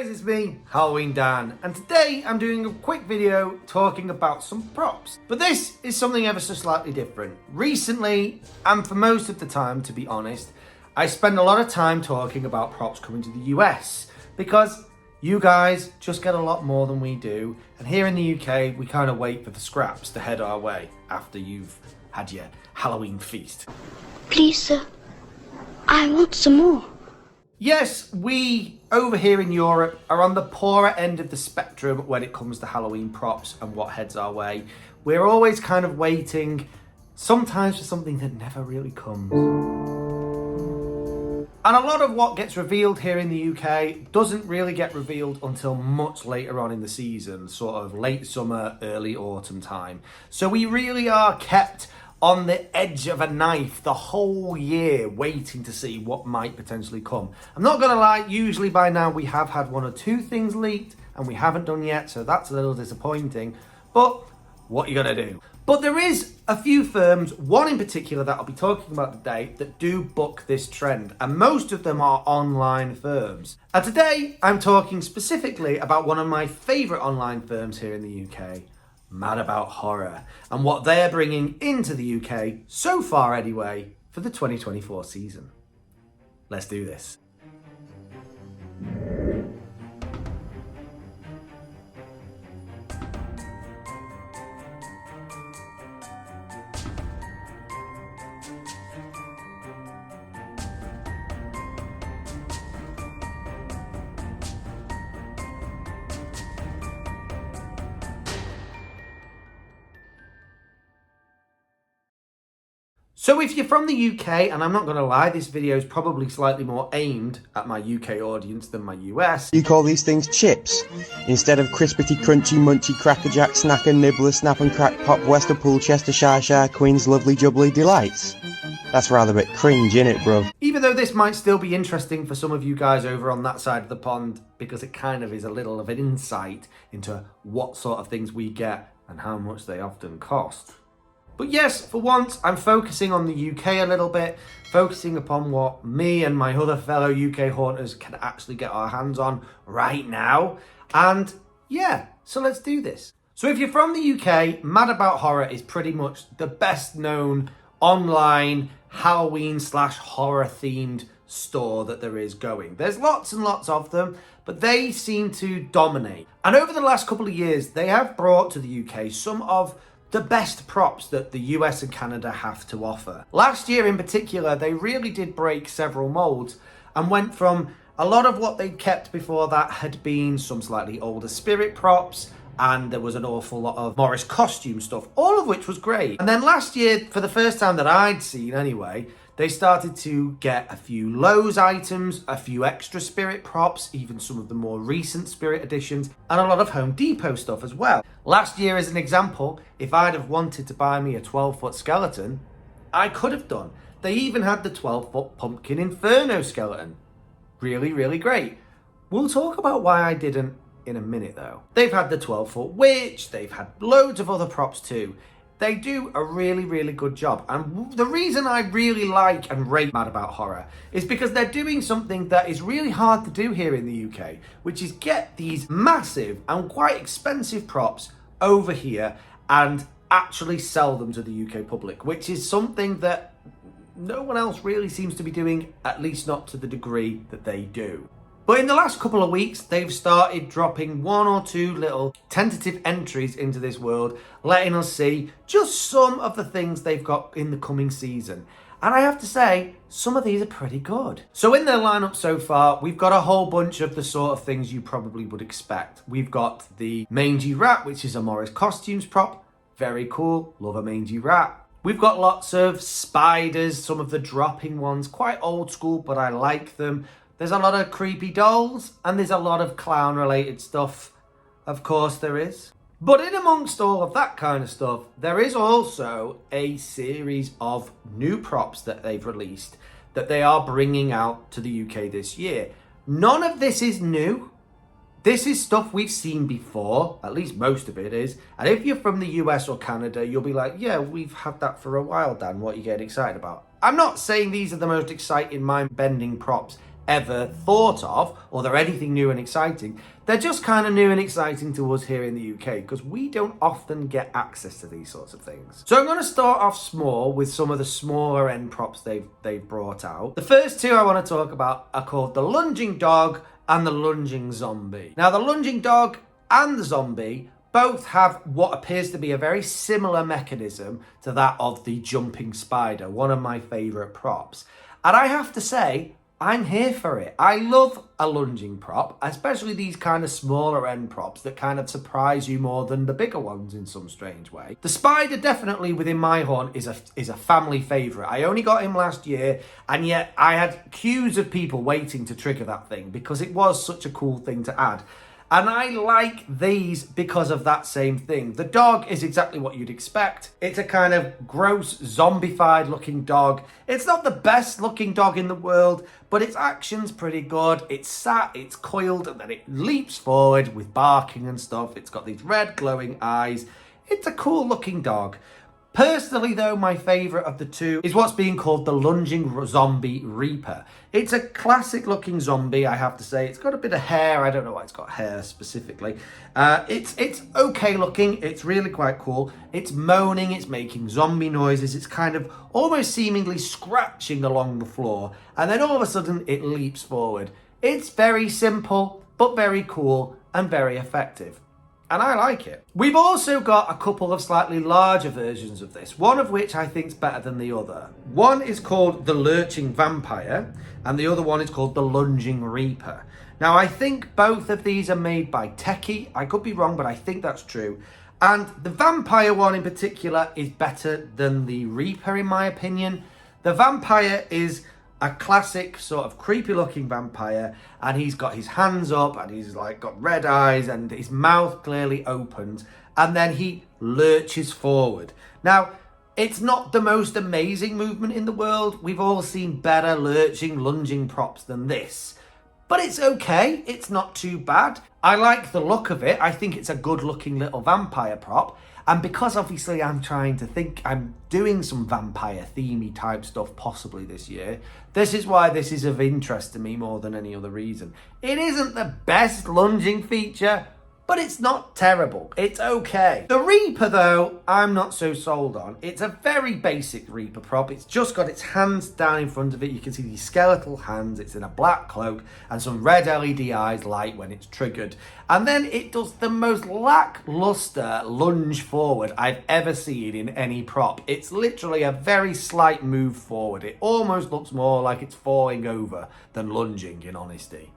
guys, it's me, Halloween Dan, and today I'm doing a quick video talking about some props. But this is something ever so slightly different. Recently, and for most of the time to be honest, I spend a lot of time talking about props coming to the US because you guys just get a lot more than we do, and here in the UK we kind of wait for the scraps to head our way after you've had your Halloween feast. Please, sir, I want some more. Yes, we over here in Europe are on the poorer end of the spectrum when it comes to Halloween props and what heads our way. We're always kind of waiting, sometimes for something that never really comes. And a lot of what gets revealed here in the UK doesn't really get revealed until much later on in the season, sort of late summer, early autumn time. So we really are kept on the edge of a knife the whole year, waiting to see what might potentially come. I'm not gonna lie, usually by now we have had one or two things leaked and we haven't done yet, so that's a little disappointing, but what are you gonna do? But there is a few firms, one in particular that I'll be talking about today, that do buck this trend, and most of them are online firms. And today I'm talking specifically about one of my favourite online firms here in the UK, Mad About Horror, and what they're bringing into the UK, so far anyway, for the 2024 season. Let's do this. So if you're from the UK, and I'm not going to lie, this video is probably slightly more aimed at my UK audience than my US. You call these things chips instead of crispity, crunchy, munchy, crackerjack, snacker, nibbler, snap and crack, pop, Westerpool, Chestershire, Queen's lovely jubbly delights. That's rather a bit cringe, innit, bruv? Even though this might still be interesting for some of you guys over on that side of the pond, because it kind of is a little of an insight into what sort of things we get and how much they often cost. But yes, for once, I'm focusing on the UK a little bit, focusing upon what me and my other fellow UK haunters can actually get our hands on right now. And yeah, so let's do this. So if you're from the UK, Mad About Horror is pretty much the best known online Halloween/horror themed store that there is going. There's lots and lots of them, but they seem to dominate. And over the last couple of years, they have brought to the UK some of the best props that the US and Canada have to offer. Last year in particular, they really did break several molds and went from a lot of what they'd kept before that had been some slightly older spirit props, and there was an awful lot of Morris costume stuff, all of which was great. And then last year, for the first time that I'd seen anyway, they started to get a few Lowe's items, a few extra spirit props, even some of the more recent spirit editions, and a lot of Home Depot stuff as well. Last year, as an example, if I'd have wanted to buy me a 12-foot skeleton, I could have done. They even had the 12-foot Pumpkin Inferno skeleton. Really, really great. We'll talk about why I didn't in a minute though. They've had the 12-foot Witch, they've had loads of other props too. They do a really, really good job. And the reason I really like and rate Mad About Horror is because they're doing something that is really hard to do here in the UK, which is get these massive and quite expensive props over here and actually sell them to the UK public, which is something that no one else really seems to be doing, at least not to the degree that they do. But in the last couple of weeks, they've started dropping one or two little tentative entries into this world, letting us see just some of the things they've got in the coming season. And I have to say, some of these are pretty good. So in their lineup so far, we've got a whole bunch of the sort of things you probably would expect. We've got the Mangy Rat, which is a Morris Costumes prop. Very cool, love a Mangy Rat. We've got lots of spiders, some of the dropping ones, quite old school, but I like them. There's a lot of creepy dolls, and there's a lot of clown-related stuff. Of course there is. But in amongst all of that kind of stuff, there is also a series of new props that they've released that they are bringing out to the UK this year. None of this is new. This is stuff we've seen before, at least most of it is. And if you're from the US or Canada, you'll be like, yeah, we've had that for a while, Dan. What are you getting excited about? I'm not saying these are the most exciting mind-bending props ever thought of, or they're anything new and exciting. They're just kind of new and exciting to us here in the UK because we don't often get access to these sorts of things. So I'm going to start off small with some of the smaller end props they've brought out. The first two I want to talk about are called the lunging dog and the lunging zombie. Now the lunging dog and the zombie both have what appears to be a very similar mechanism to that of the jumping spider, one of my favourite props. And I have to say, I'm here for it. I love a lunging prop, especially these kind of smaller end props that kind of surprise you more than the bigger ones in some strange way. The spider definitely within my horn is a family favourite. I only got him last year, and yet I had queues of people waiting to trigger that thing because it was such a cool thing to add. And I like these because of that same thing. The dog is exactly what you'd expect. It's a kind of gross, zombified looking dog. It's not the best looking dog in the world, but its action's pretty good. It's sat, it's coiled, and then it leaps forward with barking and stuff. It's got these red glowing eyes. It's a cool looking dog. Personally, though, my favourite of the two is what's being called the lunging zombie reaper. It's a classic looking zombie, I have to say. It's got a bit of hair. I don't know why it's got hair specifically. It's okay looking. It's really quite cool. It's moaning. It's making zombie noises. It's kind of almost seemingly scratching along the floor. And then all of a sudden it leaps forward. It's very simple, but very cool and very effective. And I like it. We've also got a couple of slightly larger versions of this, one of which I think is better than the other. One is called the Lurching Vampire, and the other one is called the Lunging Reaper. Now, I think both of these are made by Techie. I could be wrong, but I think that's true. And the Vampire one in particular is better than the Reaper, in my opinion. The Vampire is a classic sort of creepy looking vampire, and he's got his hands up and he's like got red eyes and his mouth clearly opened, and then he lurches forward. Now, it's not the most amazing movement in the world. We've all seen better lurching, lunging props than this, but it's okay. It's not too bad. I like the look of it. I think it's a good looking little vampire prop. And because obviously I'm doing some vampire themey type stuff possibly this year, this is why this is of interest to me more than any other reason. It isn't the best lunging feature, but it's not terrible. It's okay. The Reaper, though, I'm not so sold on. It's a very basic Reaper prop. It's just got its hands down in front of it. You can see these skeletal hands. It's in a black cloak and some red LED eyes light when it's triggered. And then it does the most lackluster lunge forward I've ever seen in any prop. It's literally a very slight move forward. It almost looks more like it's falling over than lunging, in honesty.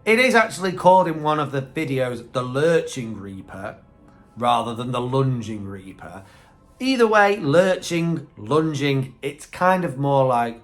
It is actually called in one of the videos the Lurching Reaper rather than the Lunging Reaper. Either way, lurching, lunging, it's kind of more like,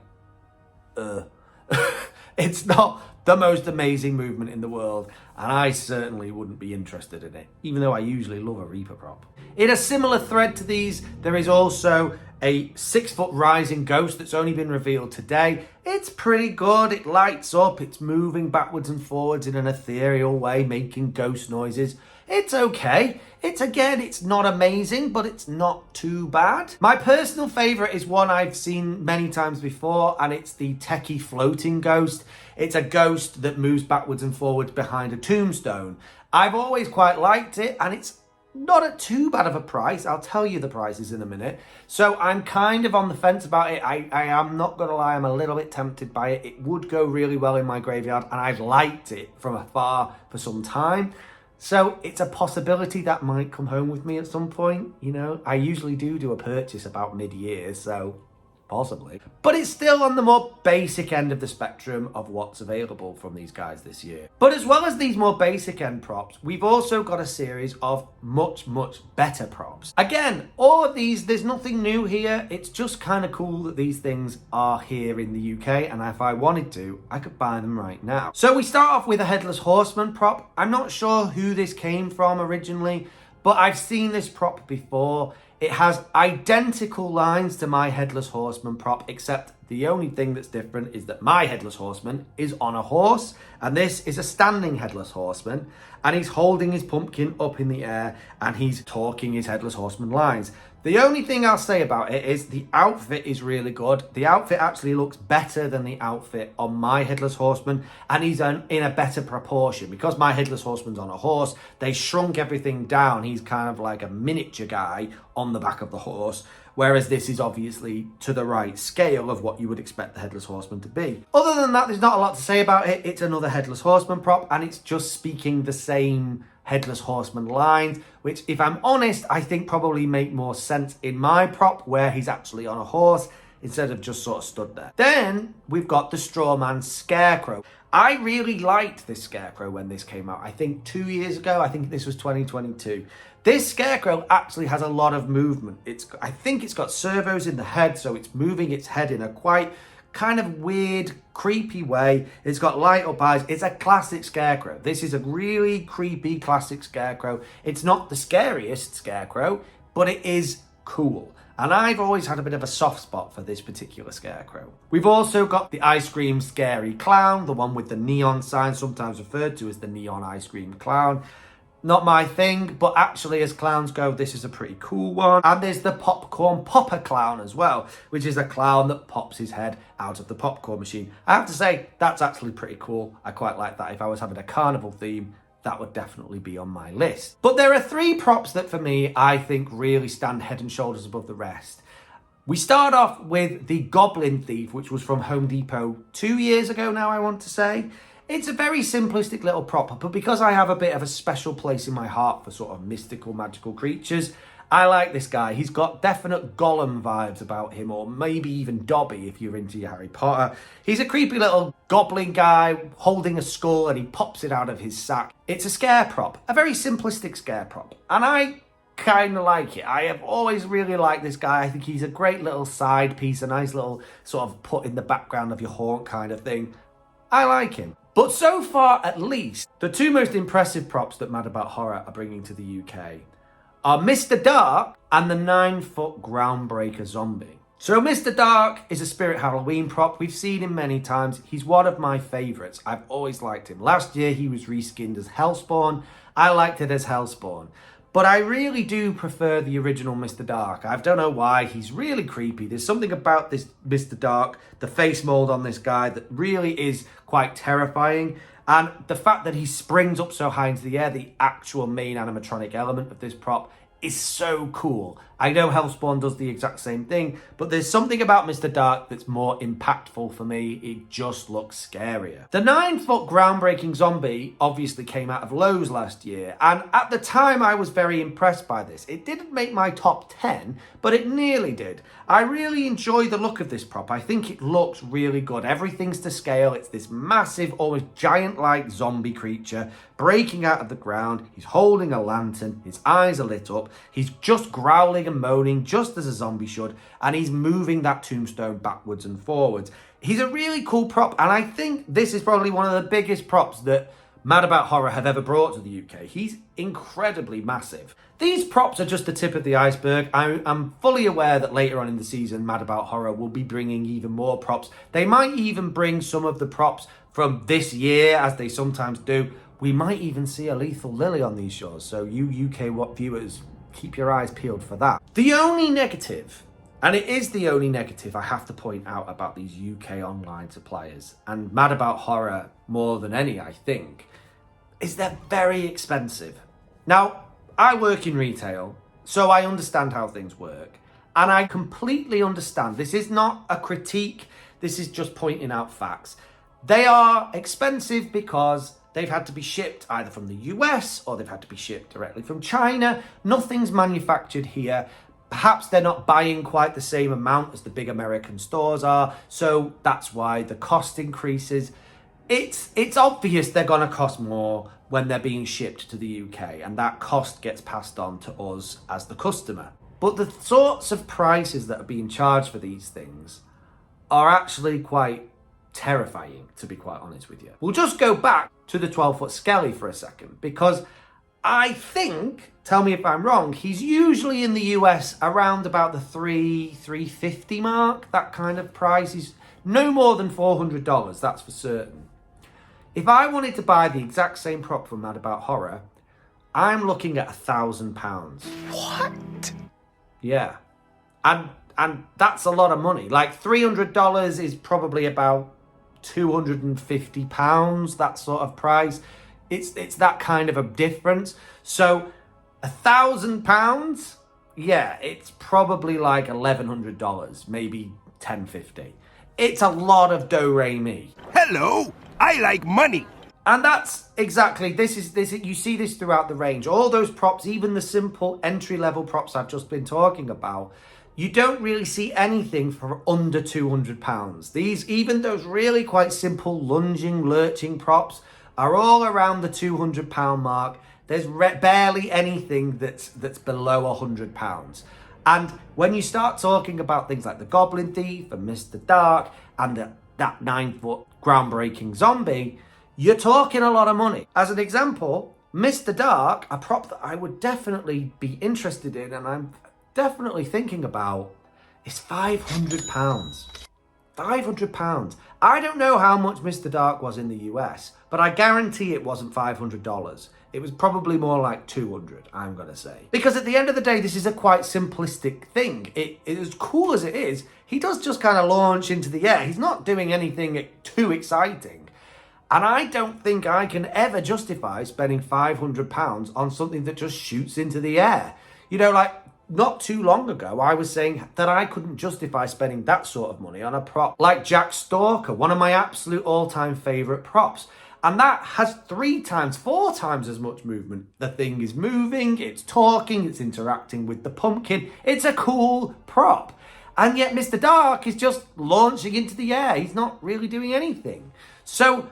it's not the most amazing movement in the world, and I certainly wouldn't be interested in it, even though I usually love a Reaper prop. In a similar thread to these, there is also a 6-foot rising ghost that's only been revealed today. It's pretty good. It lights up. It's moving backwards and forwards in an ethereal way, making ghost noises. It's okay. It's not amazing, but it's not too bad. My personal favourite is one I've seen many times before, and it's the Techie floating ghost. It's a ghost that moves backwards and forwards behind a tombstone. I've always quite liked it, and it's not at too bad of a price. I'll tell you the prices in a minute. So I'm kind of on the fence about it. I am not going to lie, I'm a little bit tempted by it. It would go really well in my graveyard, and I've liked it from afar for some time. So it's a possibility that might come home with me at some point. You know, I usually do a purchase about mid-year, so possibly. But it's still on the more basic end of the spectrum of what's available from these guys this year. But as well as these more basic end props, we've also got a series of much, much better props. Again, all of these, there's nothing new here. It's just kind of cool that these things are here in the UK, and if I wanted to, I could buy them right now. So we start off with a Headless Horseman prop. I'm not sure who this came from originally, but I've seen this prop before. It has identical lines to my Headless Horseman prop, except the only thing that's different is that my Headless Horseman is on a horse, and this is a standing Headless Horseman, and he's holding his pumpkin up in the air, and he's talking his Headless Horseman lines. The only thing I'll say about it is the outfit is really good. The outfit actually looks better than the outfit on my Headless Horseman, and he's in a better proportion. Because my Headless Horseman's on a horse, they shrunk everything down. He's kind of like a miniature guy on the back of the horse, whereas this is obviously to the right scale of what you would expect the Headless Horseman to be. Other than that, there's not a lot to say about it. It's another Headless Horseman prop, and it's just speaking the same Headless Horseman lines, which, if I'm honest, I think probably make more sense in my prop where he's actually on a horse instead of just sort of stood there. Then we've got the Strawman Scarecrow. I really liked this Scarecrow when this came out. I think 2 years ago. I think this was 2022. This Scarecrow actually has a lot of movement. I think it's got servos in the head, so it's moving its head in a quite kind of weird, creepy way. It's got light up eyes. It's a classic Scarecrow. This is a really creepy classic Scarecrow. It's not the scariest Scarecrow, but it is cool. And I've always had a bit of a soft spot for this particular Scarecrow. We've also got the Ice Cream Scary Clown, the one with the neon sign, sometimes referred to as the Neon Ice Cream Clown. Not my thing, but actually as clowns go, this is a pretty cool one. And there's the Popcorn Popper Clown as well, which is a clown that pops his head out of the popcorn machine. I have to say, that's actually pretty cool. I quite like that. If I was having a carnival theme, that would definitely be on my list. But there are three props that for me, I think really stand head and shoulders above the rest. We start off with the Goblin Thief, which was from Home Depot 2 years ago now, I want to say. It's a very simplistic little prop, but because I have a bit of a special place in my heart for sort of mystical, magical creatures, I like this guy. He's got definite Gollum vibes about him, or maybe even Dobby if you're into your Harry Potter. He's a creepy little goblin guy holding a skull, and he pops it out of his sack. It's a scare prop, a very simplistic scare prop, and I kind of like it. I have always really liked this guy. I think he's a great little side piece, a nice little sort of put in the background of your haunt kind of thing. I like him. But so far, at least, the two most impressive props that Mad About Horror are bringing to the UK are Mr. Dark and the 9-foot Groundbreaker Zombie. So Mr. Dark is a Spirit Halloween prop. We've seen him many times. He's one of my favourites. I've always liked him. Last year, he was reskinned as Hellspawn. I liked it as Hellspawn. But I really do prefer the original Mr. Dark. I don't know why. He's really creepy. There's something about this Mr. Dark, the face mold on this guy, that really is quite terrifying. And the fact that he springs up so high into the air, the actual main animatronic element of this prop, is so cool. I know Hellspawn does the exact same thing, but there's something about Mr. Dark that's more impactful for me. It just looks scarier. The 9-foot Groundbreaking Zombie obviously came out of Lowe's last year, and at the time I was very impressed by this. It didn't make my top 10, but it nearly did. I really enjoy the look of this prop. I think it looks really good. Everything's to scale. It's this massive, almost giant-like zombie creature breaking out of the ground. He's holding a lantern. His eyes are lit up. He's just growling and moaning, just as a zombie should, and he's moving that tombstone backwards and forwards. He's a really cool prop, and I think this is probably one of the biggest props that Mad About Horror have ever brought to the UK. He's incredibly massive. These props are just the tip of the iceberg. I'm fully aware that later on in the season, Mad About Horror will be bringing even more props. They might even bring some of the props from this year, as they sometimes do. We might even see a Lethal Lily on these shows, so you UK viewers, keep your eyes peeled for that. The only negative, and it is the only negative I have to point out about these UK online suppliers, and Mad About Horror more than any, I think, is they're very expensive. Now, I work in retail, so I understand how things work, and I completely understand. This is not a critique, this is just pointing out facts. They are expensive because they've had to be shipped either from the US or they've had to be shipped directly from China. Nothing's manufactured here. Perhaps they're not buying quite the same amount as the big American stores are, so that's why the cost increases. It's obvious they're going to cost more when they're being shipped to the UK, and that cost gets passed on to us as the customer. But the sorts of prices that are being charged for these things are actually quite terrifying, to be quite honest with you. We'll just go back to the 12-foot Skelly for a second, because I think, tell me if I'm wrong, he's usually in the US around about the $350 mark, that kind of price. He's no more than $400, that's for certain. If I wanted to buy the exact same prop from Mad About Horror, I'm looking at £1,000. What? Yeah. And that's a lot of money. Like $300 is probably about £250, that sort of price. It's that kind of a difference. So £1,000, yeah, it's probably like $1,100, maybe $1,050. It's a lot of do-re-mi. Hello, I like money. And that's exactly, this is you see this throughout the range. All those props, even the simple entry-level props I've just been talking about, you don't really see anything for under £200. These, even those really quite simple lunging, lurching props are all around the £200 mark. There's barely anything that's below £100. And when you start talking about things like the Goblin Thief and Mr. Dark and that 9-foot groundbreaking zombie, you're talking a lot of money. As an example, Mr. Dark, a prop that I would definitely be interested in and I'm definitely thinking about, is £500. £500. I don't know how much Mr. Dark was in the US, but I guarantee it wasn't $500. It was probably more like 200, I'm going to say. Because at the end of the day, this is a quite simplistic thing. It as cool as it is, he does just kind of launch into the air. He's not doing anything too exciting. And I don't think I can ever justify spending £500 on something that just shoots into the air. You know, like, not too long ago, I was saying that I couldn't justify spending that sort of money on a prop like Jack Stalker, one of my absolute all-time favourite props. And that has 3 times, 4 times as much movement. The thing is moving, it's talking, it's interacting with the pumpkin. It's a cool prop. And yet Mr. Dark is just launching into the air. He's not really doing anything. So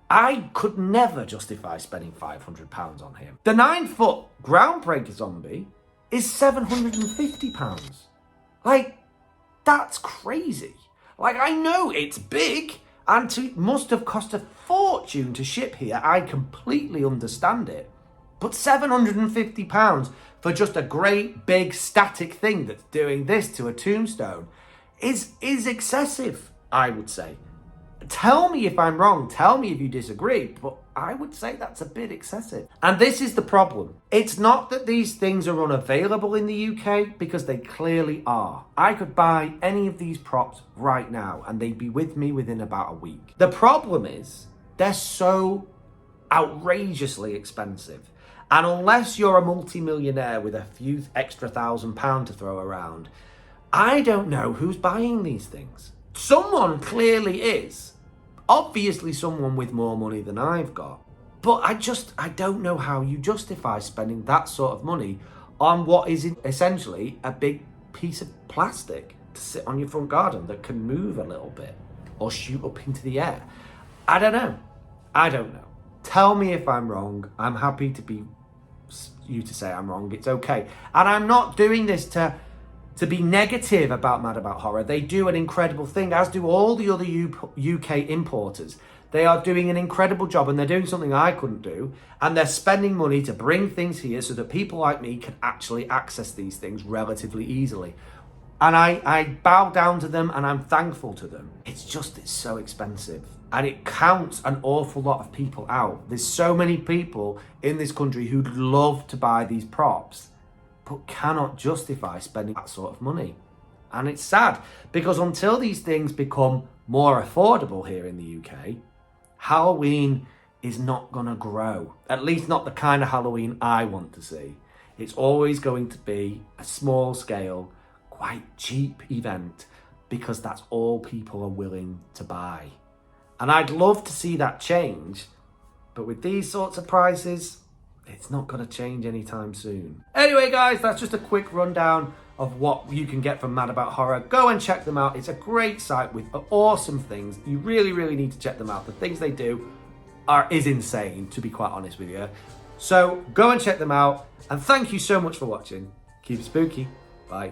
I could never justify spending £500 on him. The 9-foot groundbreaker zombie is £750. Like, that's crazy. Like, I know it's big and must have cost a fortune to ship here. I completely understand it. But £750 for just a great big static thing that's doing this to a tombstone is excessive, I would say. Tell me if I'm wrong, tell me if you disagree, but I would say that's a bit excessive. And this is the problem. It's not that these things are unavailable in the UK, because they clearly are. I could buy any of these props right now and they'd be with me within about a week. The problem is they're so outrageously expensive. And unless you're a multi-millionaire with a few extra £1,000 to throw around, I don't know who's buying these things. Someone clearly is. Obviously someone with more money than I've got. But I don't know how you justify spending that sort of money on what is essentially a big piece of plastic to sit on your front garden that can move a little bit or shoot up into the air. I don't know. Tell me if I'm wrong. I'm happy to be you to say I'm wrong. It's okay. And I'm not doing this to be negative about Mad About Horror. They do an incredible thing, as do all the other UK importers. They are doing an incredible job, and they're doing something I couldn't do, and they're spending money to bring things here so that people like me can actually access these things relatively easily. And I bow down to them, and I'm thankful to them. It's so expensive, and it counts an awful lot of people out. There's so many people in this country who'd love to buy these props, but cannot justify spending that sort of money. And it's sad, because until these things become more affordable here in the UK, Halloween is not going to grow. At least not the kind of Halloween I want to see. It's always going to be a small scale, quite cheap event, because that's all people are willing to buy. And I'd love to see that change, but with these sorts of prices, it's not going to change anytime soon. Anyway, guys, that's just a quick rundown of what you can get from Mad About Horror. Go and check them out. It's a great site with awesome things. You really, really need to check them out. The things they do is insane, to be quite honest with you. So go and check them out. And thank you so much for watching. Keep it spooky. Bye.